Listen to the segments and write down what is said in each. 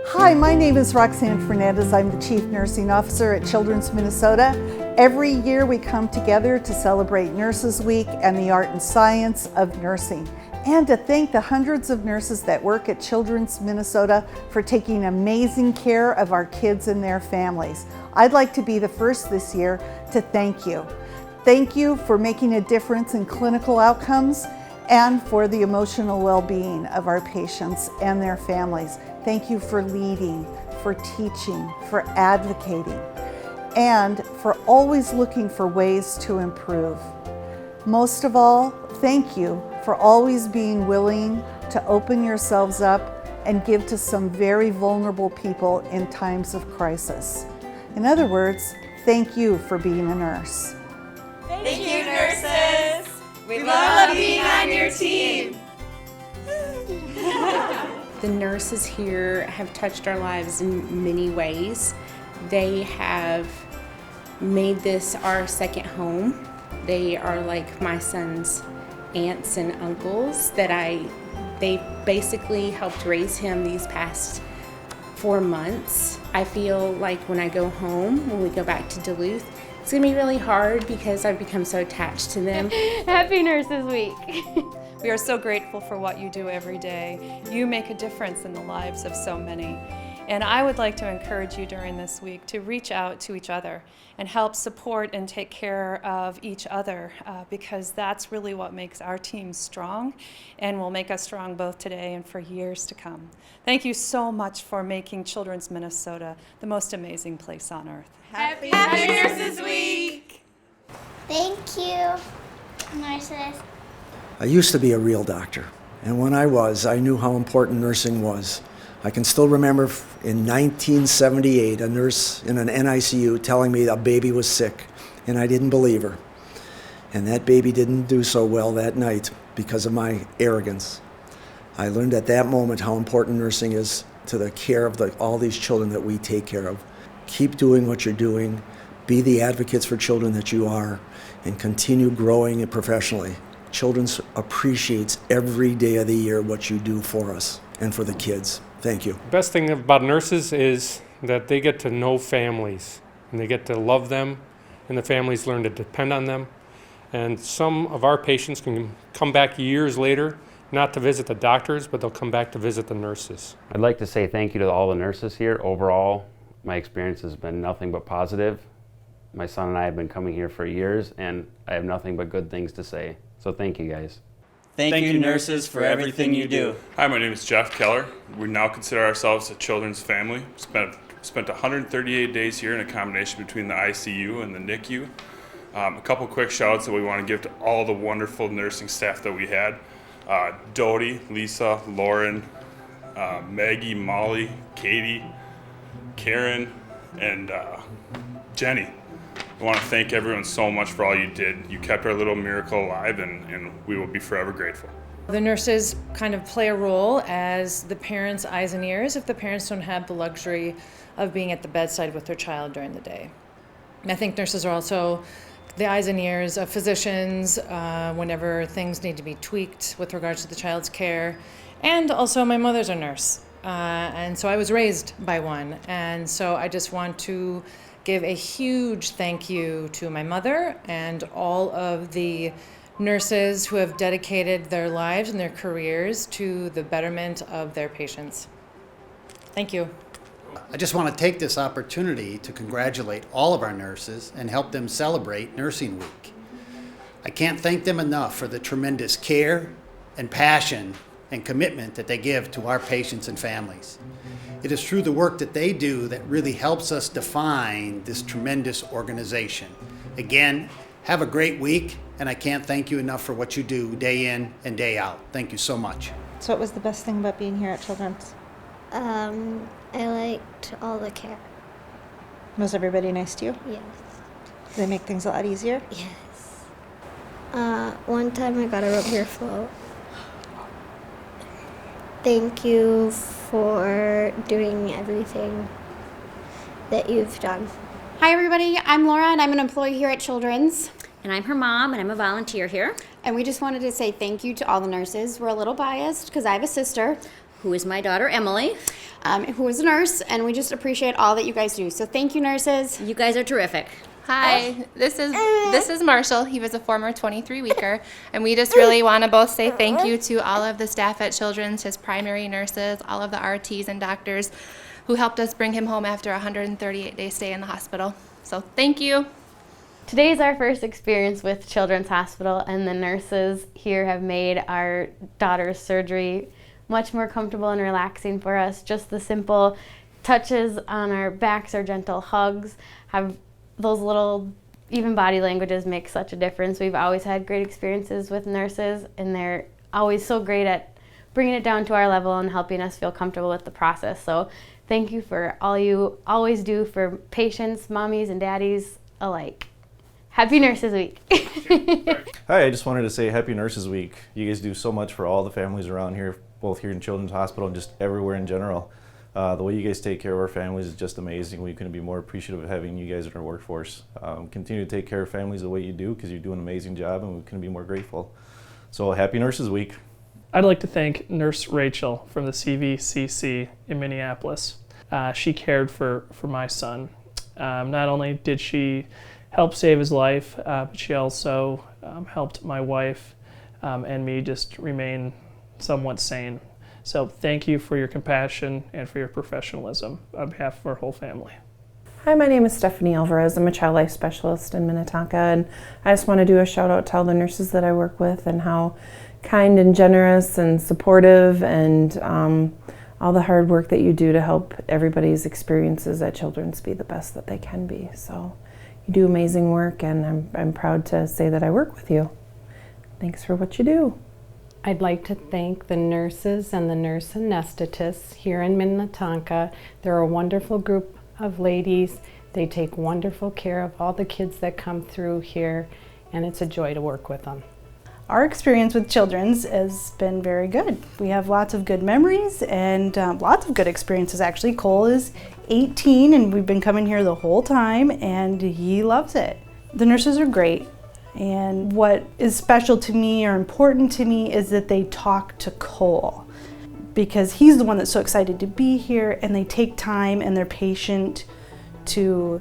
Hi, my name is Roxanne Fernandez. I'm the Chief Nursing Officer at Children's Minnesota. Every year we come together to celebrate Nurses Week and the art and science of nursing, and to thank the hundreds of nurses that work at Children's Minnesota for taking amazing care of our kids and their families. I'd like to be the first this year to thank you. Thank you for making a difference in clinical outcomes and for the emotional well-being of our patients and their families. Thank you for leading, for teaching, for advocating, and for always looking for ways to improve. Most of all, thank you for always being willing to open yourselves up and give to some very vulnerable people in times of crisis. In other words, thank you for being a nurse. Thank you, nurses! We love being on your team! The nurses here have touched our lives in many ways. They have made this our second home. They are like my son's aunts and uncles they basically helped raise him these past 4 months. I feel like when I go home, when we go back to Duluth, it's gonna be really hard because I've become so attached to them. Happy Nurses Week. We are so grateful for what you do every day. You make a difference in the lives of so many. And I would like to encourage you during this week to reach out to each other and help support and take care of each other because that's really what makes our team strong and will make us strong both today and for years to come. Thank you so much for making Children's Minnesota the most amazing place on earth. Happy Nurses Week! Thank you, nurses. I used to be a real doctor, and when I was, I knew how important nursing was. I can still remember in 1978, a nurse in an NICU telling me a baby was sick, and I didn't believe her. And that baby didn't do so well that night because of my arrogance. I learned at that moment how important nursing is to the care of all these children that we take care of. Keep doing what you're doing, be the advocates for children that you are, and continue growing professionally. Children's appreciates every day of the year what you do for us and for the kids. Thank you. Best thing about nurses is that they get to know families and they get to love them, and the families learn to depend on them. And some of our patients can come back years later, not to visit the doctors, but they'll come back to visit the nurses. I'd like to say thank you to all the nurses here. Overall, my experience has been nothing but positive. My son and I have been coming here for years, and I have nothing but good things to say. So thank you, guys. Thank you, nurses, for everything you do. Hi, my name is Jeff Keller. We now consider ourselves a children's family. Spent 138 days here in a combination between the ICU and the NICU. A couple quick shout-outs that we want to give to all the wonderful nursing staff that we had. Dodie, Lisa, Lauren, Maggie, Molly, Katie, Karen, and Jenny. I want to thank everyone so much for all you did. You kept our little miracle alive, and we will be forever grateful. The nurses kind of play a role as the parents' eyes and ears if the parents don't have the luxury of being at the bedside with their child during the day. And I think nurses are also the eyes and ears of physicians whenever things need to be tweaked with regards to the child's care. And also my mother's a nurse, and so I was raised by one. And so I just want to give a huge thank you to my mother and all of the nurses who have dedicated their lives and their careers to the betterment of their patients. Thank you. I just want to take this opportunity to congratulate all of our nurses and help them celebrate Nursing Week. I can't thank them enough for the tremendous care and passion and commitment that they give to our patients and families. It is through the work that they do that really helps us define this tremendous organization. Again, have a great week, and I can't thank you enough for what you do day in and day out. Thank you so much. So what was the best thing about being here at Children's? I liked all the care. Was everybody nice to you? Yes. Did they make things a lot easier? Yes. One time I got a rub your float. Thank you for doing everything that you've done. Hi everybody, I'm Laura and I'm an employee here at Children's. And I'm her mom and I'm a volunteer here. And we just wanted to say thank you to all the nurses. We're a little biased because I have a sister, who is my daughter, Emily. Who is a nurse, and we just appreciate all that you guys do. So thank you, nurses. You guys are terrific. Hi, this is Marshall. He was a former 23-weeker, and we just really want to both say thank you to all of the staff at Children's, his primary nurses, all of the RTs and doctors who helped us bring him home after a 138-day stay in the hospital. So thank you. Today is our first experience with Children's Hospital, and the nurses here have made our daughter's surgery much more comfortable and relaxing for us. Just the simple touches on our backs or gentle hugs, have those little even body languages make such a difference. We've always had great experiences with nurses, and they're always so great at bringing it down to our level and helping us feel comfortable with the process. So thank you for all you always do for patients, mommies and daddies alike. Happy Nurses Week. Hi, I just wanted to say Happy Nurses Week. You guys do so much for all the families around here, both here in Children's Hospital and just everywhere in general. The way you guys take care of our families is just amazing. We couldn't be more appreciative of having you guys in our workforce. Continue to take care of families the way you do, because you do an amazing job, and we couldn't be more grateful. So Happy Nurses Week. I'd like to thank Nurse Rachel from the CVCC in Minneapolis. She cared for my son. Not only did she help save his life, but she also helped my wife and me just remain somewhat sane. So thank you for your compassion and for your professionalism on behalf of our whole family. Hi, my name is Stephanie Alvarez. I'm a child life specialist in Minnetonka, and I just want to do a shout out to all the nurses that I work with and how kind and generous and supportive and all the hard work that you do to help everybody's experiences at Children's be the best that they can be. So you do amazing work, and I'm proud to say that I work with you. Thanks for what you do. I'd like to thank the nurses and the nurse anesthetists here in Minnetonka. They're a wonderful group of ladies. They take wonderful care of all the kids that come through here, and it's a joy to work with them. Our experience with Children's has been very good. We have lots of good memories and lots of good experiences actually. Cole is 18 and we've been coming here the whole time, and he loves it. The nurses are great. And what is special to me or important to me is that they talk to Cole, because he's the one that's so excited to be here, and they take time and they're patient to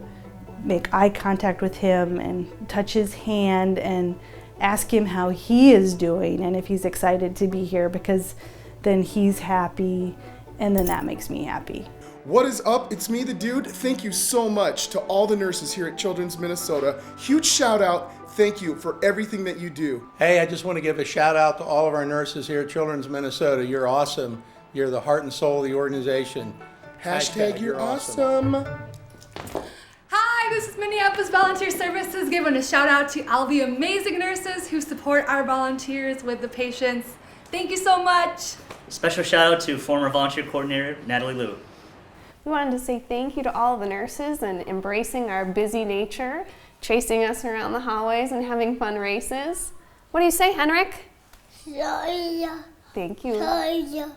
make eye contact with him and touch his hand and ask him how he is doing and if he's excited to be here, because then he's happy and then that makes me happy. What is up? It's me, the dude. Thank you so much to all the nurses here at Children's Minnesota. Huge shout out. Thank you for everything that you do. Hey, I just want to give a shout out to all of our nurses here at Children's Minnesota. You're awesome. You're the heart and soul of the organization. Hashtag you're awesome. Hi, this is Minneapolis Volunteer Services giving a shout out to all the amazing nurses who support our volunteers with the patients. Thank you so much. Special shout out to former volunteer coordinator Natalie Liu. We wanted to say thank you to all of the nurses and embracing our busy nature, chasing us around the hallways and having fun races. What do you say, Henrik? Thank you. Thank you.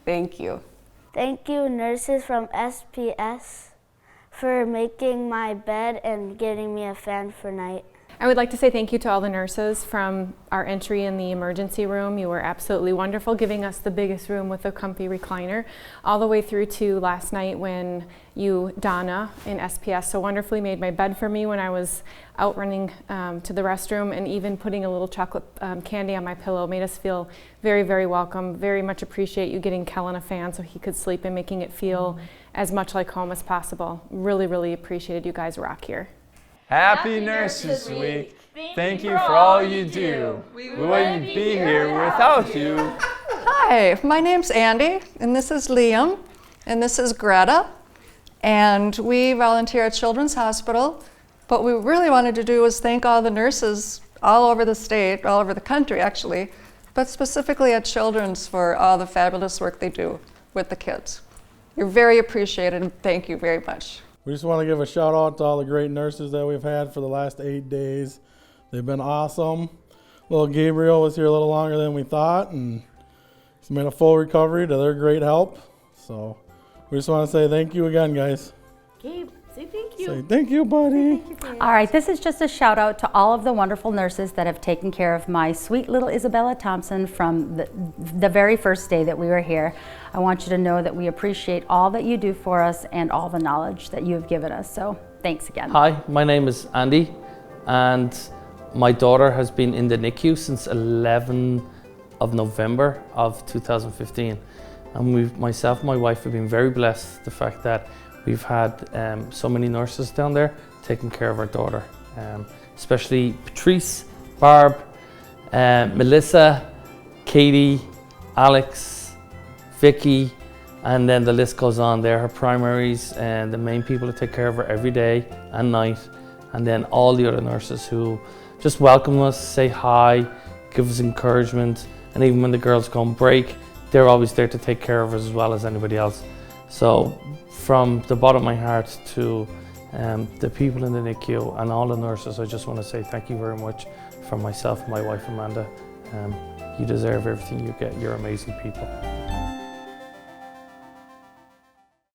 Thank you. Thank you, nurses from SPS, for making my bed and getting me a fan for night. I would like to say thank you to all the nurses from our entry in the emergency room. You were absolutely wonderful, giving us the biggest room with a comfy recliner, all the way through to last night when you, Donna, in SPS, so wonderfully made my bed for me when I was out running to the restroom, and even putting a little chocolate candy on my pillow made us feel very, very welcome. Very much appreciate you getting Kellen a fan so he could sleep and making it feel as much like home as possible. Really, really appreciated you guys rock here. Happy Nurses Week. Thank you for all you do. We wouldn't be here without you. Hi, my name's Andy, and this is Liam, and this is Greta, and we volunteer at Children's Hospital. What we really wanted to do was thank all the nurses all over the state, all over the country actually, but specifically at Children's for all the fabulous work they do with the kids. You're very appreciated, and thank you very much. We just want to give a shout out to all the great nurses that we've had for the last 8 days. They've been awesome. Little Gabriel was here a little longer than we thought, and he's made a full recovery to their great help. So we just want to say thank you again, guys. Gabe, say thank you. Say thank you, buddy. All right, this is just a shout out to all of the wonderful nurses that have taken care of my sweet little Isabella Thompson from the very first day that we were here. I want you to know that we appreciate all that you do for us and all the knowledge that you have given us. So thanks again. Hi, my name is Andy, and my daughter has been in the NICU since 11 of November of 2015. And myself and my wife have been very blessed the fact that we've had so many nurses down there taking care of our daughter, especially Patrice, Barb, Melissa, Katie, Alex, Vicky, and then the list goes on. They're her primaries and the main people that take care of her every day and night, and then all the other nurses who just welcome us, say hi, give us encouragement, and even when the girls go on break, they're always there to take care of us as well as anybody else. So from the bottom of my heart to the people in the NICU and all the nurses, I just want to say thank you very much from myself and my wife Amanda. You deserve everything you get. You're amazing people.